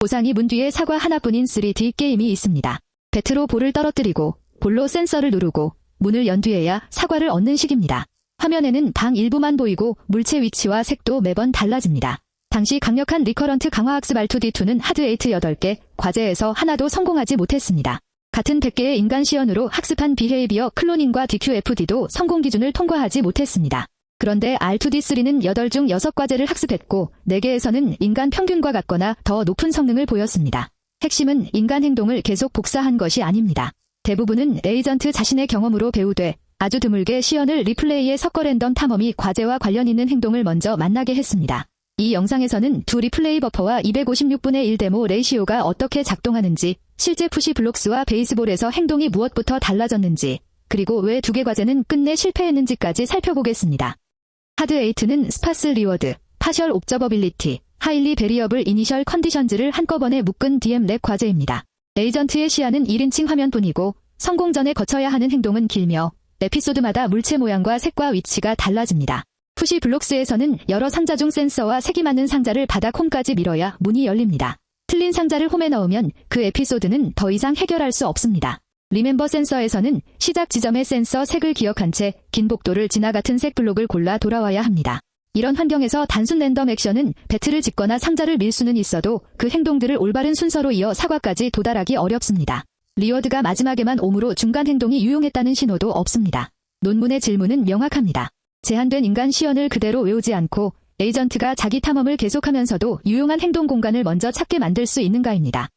보상이 문 뒤에 사과 하나뿐인 3D 게임이 있습니다. 배트로 볼을 떨어뜨리고 볼로 센서를 누르고 문을 연 뒤에야 사과를 얻는 식입니다. 화면에는 방 일부만 보이고 물체 위치와 색도 매번 달라집니다. 당시 강력한 리커런트 강화학습 R2D2는 하드8 8개, 과제에서 하나도 성공하지 못했습니다. 같은 100개의 인간 시연으로 학습한 비헤이비어 클로닝과 DQFD도 성공 기준을 통과하지 못했습니다. 그런데 R2D3는 8 중 6과제를 학습했고 4개에서는 인간 평균과 같거나 더 높은 성능을 보였습니다. 핵심은 인간 행동을 계속 복사한 것이 아닙니다. 대부분은 에이전트 자신의 경험으로 배우되 아주 드물게 시연을 리플레이에 섞어 랜덤 탐험이 과제와 관련 있는 행동을 먼저 만나게 했습니다. 이 영상에서는 두 리플레이 버퍼와 256분의 1 데모 레이시오가 어떻게 작동하는지, 실제 푸시 블록스와 베이스볼에서 행동이 무엇부터 달라졌는지, 그리고 왜 2개 과제는 끝내 실패했는지까지 살펴보겠습니다. 하드8는 스파스 리워드, 파셜 옵저버빌리티, 하일리 베리어블 이니셜 컨디션즈를 한꺼번에 묶은 DM 랩 과제입니다. 에이전트의 시야는 1인칭 화면뿐이고 성공 전에 거쳐야 하는 행동은 길며 에피소드마다 물체 모양과 색과 위치가 달라집니다. 푸시 블록스에서는 여러 상자 중 센서와 색이 맞는 상자를 바닥 홈까지 밀어야 문이 열립니다. 틀린 상자를 홈에 넣으면 그 에피소드는 더 이상 해결할 수 없습니다. 리멤버 센서에서는 시작 지점의 센서 색을 기억한 채 긴 복도를 지나 같은 색 블록을 골라 돌아와야 합니다. 이런 환경에서 단순 랜덤 액션은 배트를 짚거나 상자를 밀 수는 있어도 그 행동들을 올바른 순서로 이어 사과까지 도달하기 어렵습니다. 리워드가 마지막에만 오므로 중간 행동이 유용했다는 신호도 없습니다. 논문의 질문은 명확합니다. 제한된 인간 시연을 그대로 외우지 않고 에이전트가 자기 탐험을 계속하면서도 유용한 행동 공간을 먼저 찾게 만들 수 있는가입니다.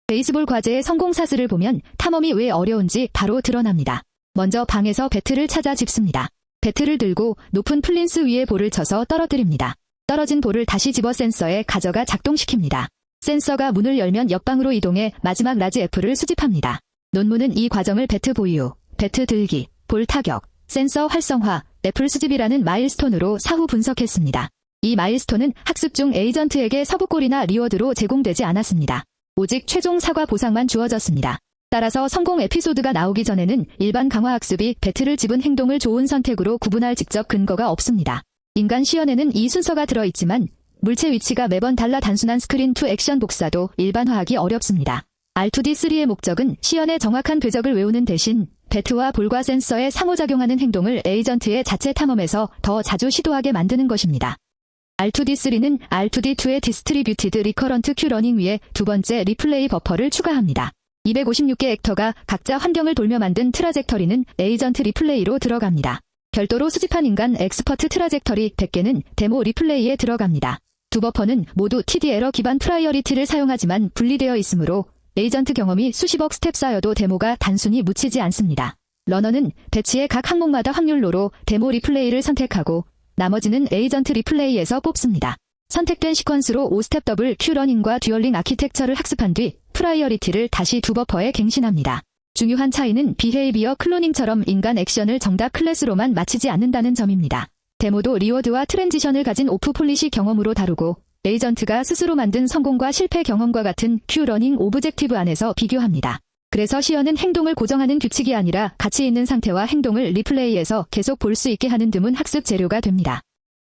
베이스볼 과제의 성공 사슬을 보면 탐험이 왜 어려운지 바로 드러납니다. 먼저 방에서 배트를 찾아 짚습니다. 배트를 들고 높은 플린스 위에 볼을 쳐서 떨어뜨립니다. 떨어진 볼을 다시 집어 센서에 가져가 작동시킵니다. 센서가 문을 열면 옆방으로 이동해 마지막 라지 F를 수집합니다. 논문은 이 과정을 배트 보유, 배트 들기, 볼 타격, 센서 활성화, 애플 수집이라는 마일스톤으로 사후 분석했습니다. 이 마일스톤은 학습 중 에이전트에게 서브골이나 리워드로 제공되지 않았습니다. 오직 최종 사과 보상만 주어졌습니다. 따라서 성공 에피소드가 나오기 전에는 일반 강화학습이 배트를 집은 행동을 좋은 선택으로 구분할 직접 근거가 없습니다. 인간 시연에는 이 순서가 들어있지만 물체 위치가 매번 달라 단순한 스크린 투 액션 복사도 일반화하기 어렵습니다. R2D3의 목적은 시연의 정확한 궤적을 외우는 대신 배트와 볼과 센서에 상호작용하는 행동을 에이전트의 자체 탐험에서 더 자주 시도하게 만드는 것입니다. R2D3는 R2D2의 디스트리뷰티드 리커런트 큐 러닝 위에 두 번째 리플레이 버퍼를 추가합니다. 256개 액터가 각자 환경을 돌며 만든 트라젝터리는 에이전트 리플레이로 들어갑니다. 별도로 수집한 인간 엑스퍼트 트라젝터리 100개는 데모 리플레이에 들어갑니다. 두 버퍼는 모두 TD 에러 기반 프라이어리티를 사용하지만 분리되어 있으므로 에이전트 경험이 수십억 스텝 쌓여도 데모가 단순히 묻히지 않습니다. 러너는 배치의 각 항목마다 확률로로 데모 리플레이를 선택하고 나머지는 에이전트 리플레이에서 뽑습니다. 선택된 시퀀스로 5스텝 더블 큐 러닝과 듀얼링 아키텍처를 학습한 뒤 프라이어리티를 다시 두 버퍼에 갱신합니다. 중요한 차이는 비헤이비어 클로닝처럼 인간 액션을 정답 클래스로만 마치지 않는다는 점입니다. 데모도 리워드와 트랜지션을 가진 오프 폴리시 경험으로 다루고 에이전트가 스스로 만든 성공과 실패 경험과 같은 큐 러닝 오브젝티브 안에서 비교합니다. 그래서 시연은 행동을 고정하는 규칙이 아니라 가치 있는 상태와 행동을 리플레이에서 계속 볼 수 있게 하는 드문 학습 재료가 됩니다.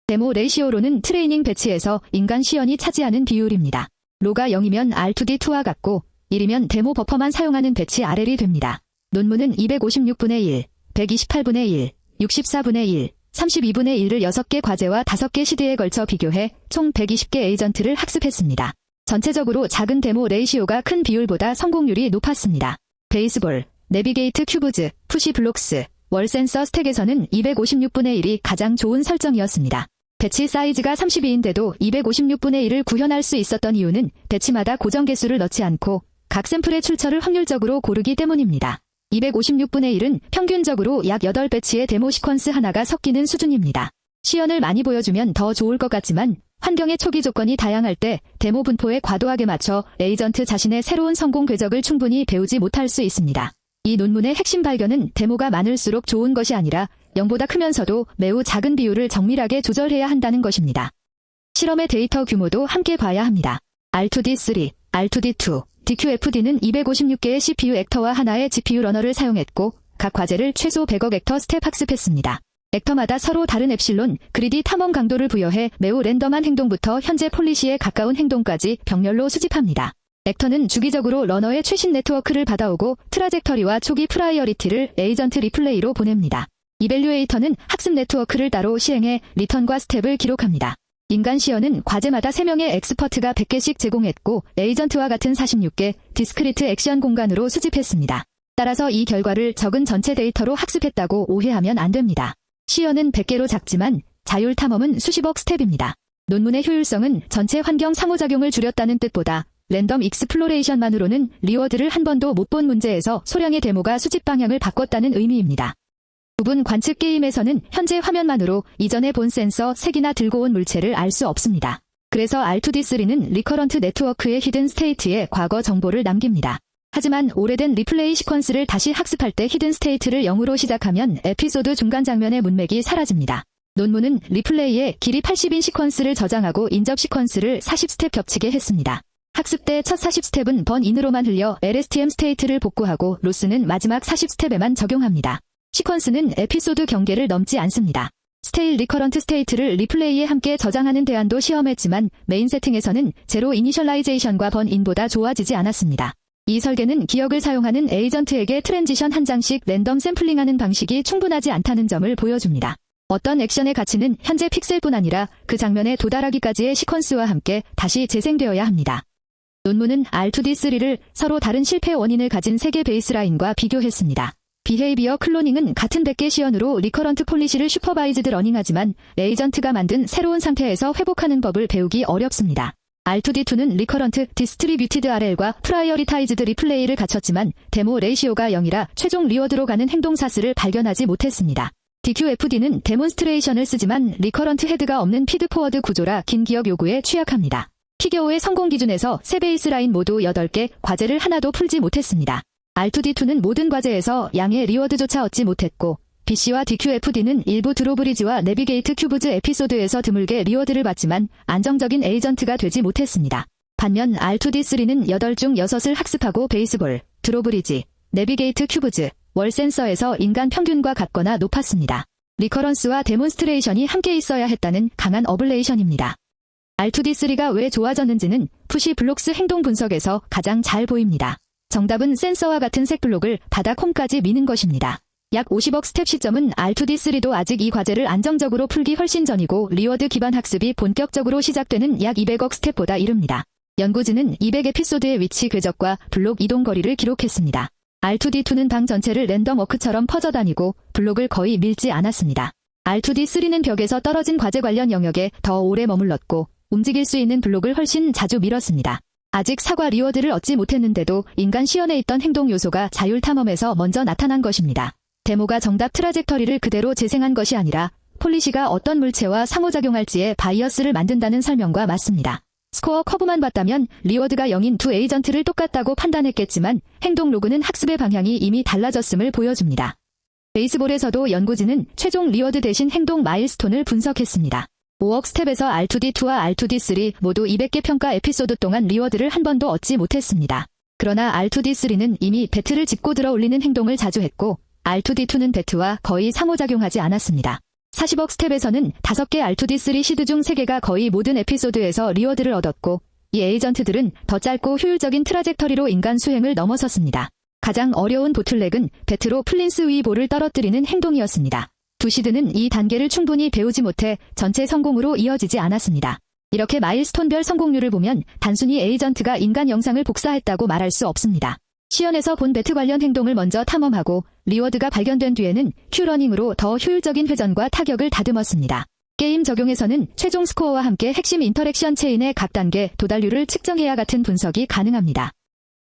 데모 레이시오로는 트레이닝 배치에서 인간 시연이 차지하는 비율입니다. 로가 0이면 R2D2와 같고 1이면 데모 버퍼만 사용하는 배치 RL이 됩니다. 논문은 256분의 1, 128분의 1, 64분의 1, 32분의 1을 6개 과제와 5개 시드에 걸쳐 비교해 총 120개 에이전트를 학습했습니다. 전체적으로 작은 데모 레이시오가 큰 비율보다 성공률이 높았습니다. 베이스볼, 내비게이트 큐브즈, 푸시 블록스, 월 센서 스택에서는 256분의 1이 가장 좋은 설정이었습니다. 배치 사이즈가 32인데도 256분의 1을 구현할 수 있었던 이유는 배치마다 고정 개수를 넣지 않고 각 샘플의 출처를 확률적으로 고르기 때문입니다. 256분의 1은 평균적으로 약 8배치의 데모 시퀀스 하나가 섞이는 수준입니다. 시연을 많이 보여주면 더 좋을 것 같지만 환경의 초기 조건이 다양할 때 데모 분포에 과도하게 맞춰 에이전트 자신의 새로운 성공 궤적을 충분히 배우지 못할 수 있습니다. 이 논문의 핵심 발견은 데모가 많을수록 좋은 것이 아니라 0보다 크면서도 매우 작은 비율을 정밀하게 조절해야 한다는 것입니다. 실험의 데이터 규모도 함께 봐야 합니다. R2D3, R2D2, DQFD는 256개의 CPU 액터와 하나의 GPU 러너를 사용했고 각 과제를 최소 100억 액터 스텝 학습했습니다. 액터마다 서로 다른 엡실론, 그리디 탐험 강도를 부여해 매우 랜덤한 행동부터 현재 폴리시에 가까운 행동까지 병렬로 수집합니다. 액터는 주기적으로 러너의 최신 네트워크를 받아오고 트라젝터리와 초기 프라이어리티를 에이전트 리플레이로 보냅니다. 이밸류에이터는 학습 네트워크를 따로 시행해 리턴과 스텝을 기록합니다. 인간 시연은 과제마다 3명의 엑스퍼트가 100개씩 제공했고 에이전트와 같은 46개 디스크리트 액션 공간으로 수집했습니다. 따라서 이 결과를 적은 전체 데이터로 학습했다고 오해하면 안 됩니다. 시연은 100개로 작지만 자율 탐험은 수십억 스텝입니다. 논문의 효율성은 전체 환경 상호작용을 줄였다는 뜻보다 랜덤 익스플로레이션만으로는 리워드를 한 번도 못 본 문제에서 소량의 데모가 수집 방향을 바꿨다는 의미입니다. 부분 관측 게임에서는 현재 화면만으로 이전에 본 센서 3기나 들고 온 물체를 알 수 없습니다. 그래서 R2D3는 리커런트 네트워크의 히든 스테이트에 과거 정보를 남깁니다. 하지만 오래된 리플레이 시퀀스를 다시 학습할 때 히든 스테이트를 0으로 시작하면 에피소드 중간 장면의 문맥이 사라집니다. 논문은 리플레이에 길이 80인 시퀀스를 저장하고 인접 시퀀스를 40스텝 겹치게 했습니다. 학습 때 첫 40스텝은 번인으로만 흘려 LSTM 스테이트를 복구하고 로스는 마지막 40스텝에만 적용합니다. 시퀀스는 에피소드 경계를 넘지 않습니다. 스테일 리커런트 스테이트를 리플레이에 함께 저장하는 대안도 시험했지만 메인 세팅에서는 제로 이니셜라이제이션과 번인보다 좋아지지 않았습니다. 이 설계는 기억을 사용하는 에이전트에게 트랜지션 한 장씩 랜덤 샘플링하는 방식이 충분하지 않다는 점을 보여줍니다. 어떤 액션의 가치는 현재 픽셀뿐 아니라 그 장면에 도달하기까지의 시퀀스와 함께 다시 재생되어야 합니다. 논문은 R2D3를 서로 다른 실패 원인을 가진 3개 베이스라인과 비교했습니다. 비헤이비어 클로닝은 같은 100개 시연으로 리커런트 폴리시를 슈퍼바이즈드 러닝하지만 에이전트가 만든 새로운 상태에서 회복하는 법을 배우기 어렵습니다. R2D2는 리커런트 디스트리뷰티드 RL과 프라이어리타이즈드 리플레이를 갖췄지만 데모 레이시오가 0이라 최종 리워드로 가는 행동사슬을 발견하지 못했습니다. DQFD는 데몬스트레이션을 쓰지만 리커런트 헤드가 없는 피드포워드 구조라 긴 기억 요구에 취약합니다. 피겨오의 성공 기준에서 세 베이스라인 모두 8개 과제를 하나도 풀지 못했습니다. R2D2는 모든 과제에서 양의 리워드조차 얻지 못했고 BC와 DQFD는 일부 드로브리지와 내비게이트 큐브즈 에피소드에서 드물게 리워드를 받지만 안정적인 에이전트가 되지 못했습니다. 반면 R2D3는 8 중 6을 학습하고 베이스볼, 드로브리지, 내비게이트 큐브즈, 월 센서에서 인간 평균과 같거나 높았습니다. 리커런스와 데몬스트레이션이 함께 있어야 했다는 강한 어블레이션입니다. R2D3가 왜 좋아졌는지는 푸시 블록스 행동 분석에서 가장 잘 보입니다. 정답은 센서와 같은 색 블록을 바닥 홈까지 미는 것입니다. 약 50억 스텝 시점은 R2D3도 아직 이 과제를 안정적으로 풀기 훨씬 전이고 리워드 기반 학습이 본격적으로 시작되는 약 200억 스텝보다 이릅니다. 연구진은 200에피소드의 위치 궤적과 블록 이동 거리를 기록했습니다. R2D2는 방 전체를 랜덤 워크처럼 퍼져다니고 블록을 거의 밀지 않았습니다. R2D3는 벽에서 떨어진 과제 관련 영역에 더 오래 머물렀고 움직일 수 있는 블록을 훨씬 자주 밀었습니다. 아직 사과 리워드를 얻지 못했는데도 인간 시연에 있던 행동 요소가 자율 탐험에서 먼저 나타난 것입니다. 데모가 정답 트라젝터리를 그대로 재생한 것이 아니라 폴리시가 어떤 물체와 상호작용할지에 바이어스를 만든다는 설명과 맞습니다. 스코어 커브만 봤다면 리워드가 0인 두 에이전트를 똑같다고 판단했겠지만 행동 로그는 학습의 방향이 이미 달라졌음을 보여줍니다. 베이스볼에서도 연구진은 최종 리워드 대신 행동 마일스톤을 분석했습니다. 5억 스텝에서 R2D2와 R2D3 모두 200개 평가 에피소드 동안 리워드를 한 번도 얻지 못했습니다. 그러나 R2D3는 이미 배트를 짚고 들어 올리는 행동을 자주 했고 R2D2는 배트와 거의 상호작용하지 않았습니다. 40억 스텝에서는 5개 R2D3 시드 중 3개가 거의 모든 에피소드에서 리워드를 얻었고 이 에이전트들은 더 짧고 효율적인 트라젝터리로 인간 수행을 넘어섰습니다. 가장 어려운 보틀렉은 배트로 플린스 위 볼을 떨어뜨리는 행동이었습니다. 두 시드는 이 단계를 충분히 배우지 못해 전체 성공으로 이어지지 않았습니다. 이렇게 마일스톤별 성공률을 보면 단순히 에이전트가 인간 영상을 복사했다고 말할 수 없습니다. 시연에서 본 배트 관련 행동을 먼저 탐험하고 리워드가 발견된 뒤에는 큐러닝으로 더 효율적인 회전과 타격을 다듬었습니다. 게임 적용에서는 최종 스코어와 함께 핵심 인터랙션 체인의 각 단계 도달률을 측정해야 같은 분석이 가능합니다.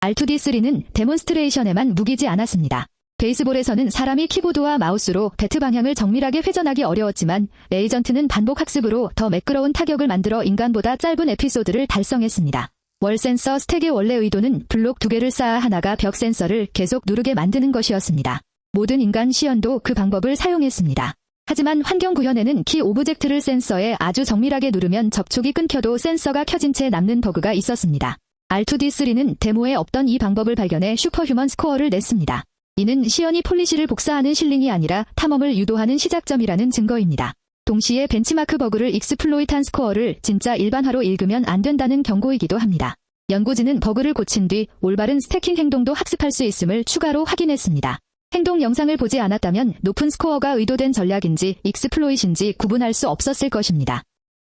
R2D3는 데몬스트레이션에만 묵이지 않았습니다. 베이스볼에서는 사람이 키보드와 마우스로 배트 방향을 정밀하게 회전하기 어려웠지만 에이전트는 반복 학습으로 더 매끄러운 타격을 만들어 인간보다 짧은 에피소드를 달성했습니다. 월 센서 스택의 원래 의도는 블록 2개를 쌓아 하나가 벽 센서를 계속 누르게 만드는 것이었습니다. 모든 인간 시연도 그 방법을 사용했습니다. 하지만 환경 구현에는 키 오브젝트를 센서에 아주 정밀하게 누르면 접촉이 끊겨도 센서가 켜진 채 남는 버그가 있었습니다. R2D3는 데모에 없던 이 방법을 발견해 슈퍼휴먼 스코어를 냈습니다. 이는 시연이 폴리시를 복사하는 실링이 아니라 탐험을 유도하는 시작점이라는 증거입니다. 동시에 벤치마크 버그를 익스플로이트한 스코어를 진짜 일반화로 읽으면 안 된다는 경고이기도 합니다. 연구진은 버그를 고친 뒤 올바른 스태킹 행동도 학습할 수 있음을 추가로 확인했습니다. 행동 영상을 보지 않았다면 높은 스코어가 의도된 전략인지 익스플로잇인지 구분할 수 없었을 것입니다.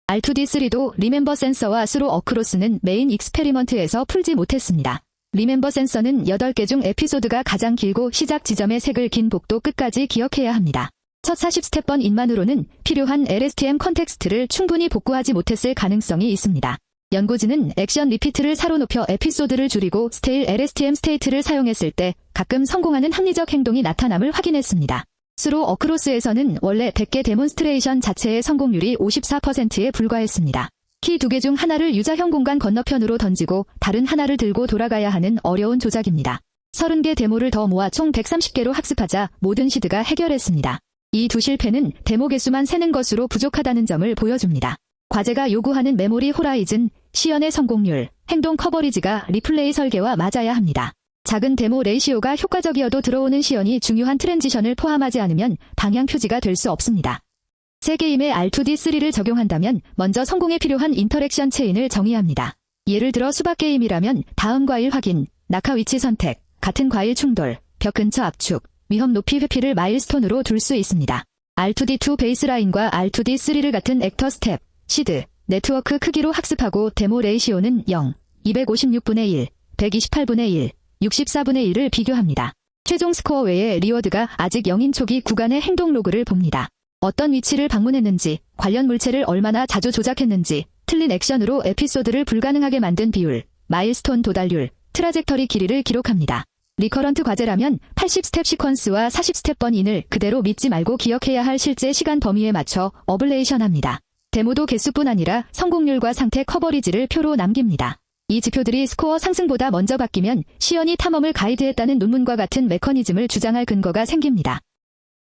R2D3도 리멤버 센서와 스로 어크로스는 메인 익스페리먼트에서 풀지 못했습니다. 리멤버 센서는 8개 중 에피소드가 가장 길고 시작 지점의 색을 긴 복도 끝까지 기억해야 합니다. 첫 40스텝번 인만으로는 필요한 LSTM 컨텍스트를 충분히 복구하지 못했을 가능성이 있습니다. 연구진은 액션 리피트를 사로 높여 에피소드를 줄이고 스테일 LSTM 스테이트를 사용했을 때 가끔 성공하는 합리적 행동이 나타남을 확인했습니다. 스로 어크로스에서는 원래 100개 데몬스트레이션 자체의 성공률이 54%에 불과했습니다. 키 2개 중 하나를 유자형 공간 건너편으로 던지고 다른 하나를 들고 돌아가야 하는 어려운 조작입니다. 30개 데모를 더 모아 총 130개로 학습하자 모든 시드가 해결했습니다. 이 두 실패는 데모 개수만 세는 것으로 부족하다는 점을 보여줍니다. 과제가 요구하는 메모리 호라이즌, 시연의 성공률, 행동 커버리지가 리플레이 설계와 맞아야 합니다. 작은 데모 레이시오가 효과적이어도 들어오는 시연이 중요한 트랜지션을 포함하지 않으면 방향 표지가 될 수 없습니다. 새 게임에 R2D3를 적용한다면 먼저 성공에 필요한 인터랙션 체인을 정의합니다. 예를 들어 수박 게임이라면 다음 과일 확인, 낙하 위치 선택, 같은 과일 충돌, 벽 근처 압축, 위험 높이 회피를 마일스톤으로 둘 수 있습니다. R2D2 베이스라인과 R2D3를 같은 액터 스텝, 시드, 네트워크 크기로 학습하고 데모 레이시오는 0, 256분의 1, 128분의 1, 64분의 1을 비교합니다. 최종 스코어 외에 리워드가 아직 0인 초기 구간의 행동 로그를 봅니다. 어떤 위치를 방문했는지, 관련 물체를 얼마나 자주 조작했는지, 틀린 액션으로 에피소드를 불가능하게 만든 비율, 마일스톤 도달률, 트라젝터리 길이를 기록합니다. 리커런트 과제라면 80스텝 시퀀스와 40스텝번 인을 그대로 믿지 말고 기억해야 할 실제 시간 범위에 맞춰 어블레이션합니다. 데모도 개수뿐 아니라 성공률과 상태 커버리지를 표로 남깁니다. 이 지표들이 스코어 상승보다 먼저 바뀌면 시연이 탐험을 가이드했다는 논문과 같은 메커니즘을 주장할 근거가 생깁니다.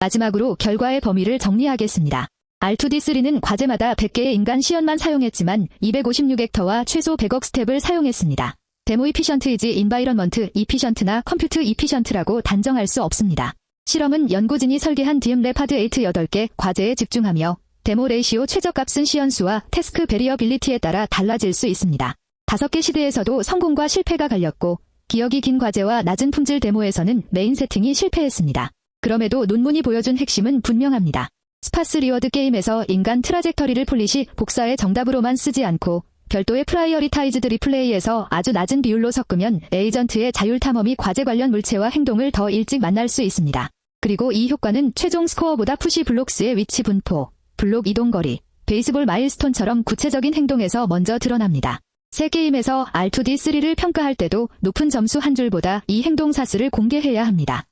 마지막으로 결과의 범위를 정리하겠습니다. R2D3는 과제마다 100개의 인간 시연만 사용했지만 256헥터와 최소 100억 스텝을 사용했습니다. 데모 이피션트이지 인바이런먼트 이피션트나 컴퓨트 이피션트라고 단정할 수 없습니다. 실험은 연구진이 설계한 DM랩 하드 8 8개 과제에 집중하며 데모 레이시오 최저값은 시연수와 태스크 베리어빌리티에 따라 달라질 수 있습니다. 5개 시드에서도 성공과 실패가 갈렸고 기억이 긴 과제와 낮은 품질 데모에서는 메인 세팅이 실패했습니다. 그럼에도 논문이 보여준 핵심은 분명합니다. 스파스 리워드 게임에서 인간 트라젝터리를 폴리시 복사의 정답으로만 쓰지 않고 별도의 프라이어리타이즈드 리플레이에서 아주 낮은 비율로 섞으면 에이전트의 자율 탐험이 과제 관련 물체와 행동을 더 일찍 만날 수 있습니다. 그리고 이 효과는 최종 스코어보다 푸시 블록스의 위치 분포, 블록 이동거리, 베이스볼 마일스톤처럼 구체적인 행동에서 먼저 드러납니다. 새 게임에서 R2D3를 평가할 때도 높은 점수 한 줄보다 이 행동 사슬을 공개해야 합니다.